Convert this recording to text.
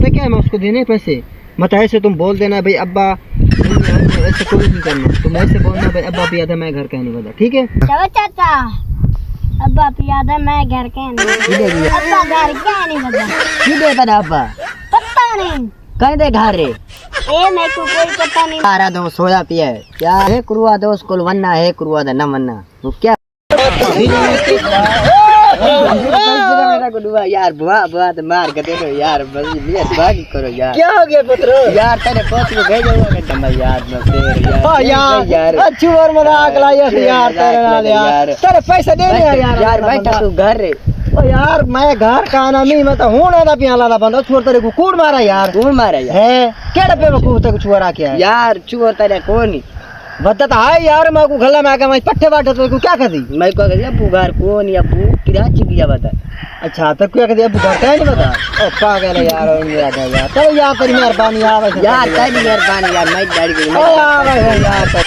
क्या मैं उसको देने पैसे मत ऐसे तुम बोल देना भाई अब्बा, ऐसे कोई नहीं करना, तुम ऐसे बोलना भाई अब्बा भी याद है मैं घर का नहीं बता, ठीक है? चलो चाचा, अब्बा भी याद है मैं घर के नहीं, अब्बा घर का नहीं बता, किधर पता अब्बा? पता नहीं कहीं दे घर रे ए मेरे को कोई पता नहीं। सारा दो सोया पिया है क्या है कुरुआ दो स्कूल वन्ना है कुरुआ दा न वन्ना वो क्या यार बुआ बुआ तो मार के देखो यार, बस ये बाकी करो यार। क्या हो गया पुत्र यार, तेरे पोत को भेजो मैं तुम यार न फिर यार अच्छी और मजाक लाया यार तेरे नाल यार, तेरे पैसे दे दे यार बैठा तू घर रे। ओ यार मैं घर का ना नहीं मैं तो हूं ना पियाला दा बंदा छोर तेरे को कूड़ मारा यार, कूड़ मारा यार है केड़ा पे को तक छोरा क्या यार चोर तेरे कोनी बता है यार, मैं को गला में आके मैं पट्टे बाटे तो क्या कर दी मैं को कह अबू घर कौन या अबू किराची किया बता। अच्छा तो क्या कह दी अबू घर का नहीं बता ओ पागल है यार यार चलो यार तेरी मेहरबानी यार तेरी मेहरबानी यार मैं गाड़ी यार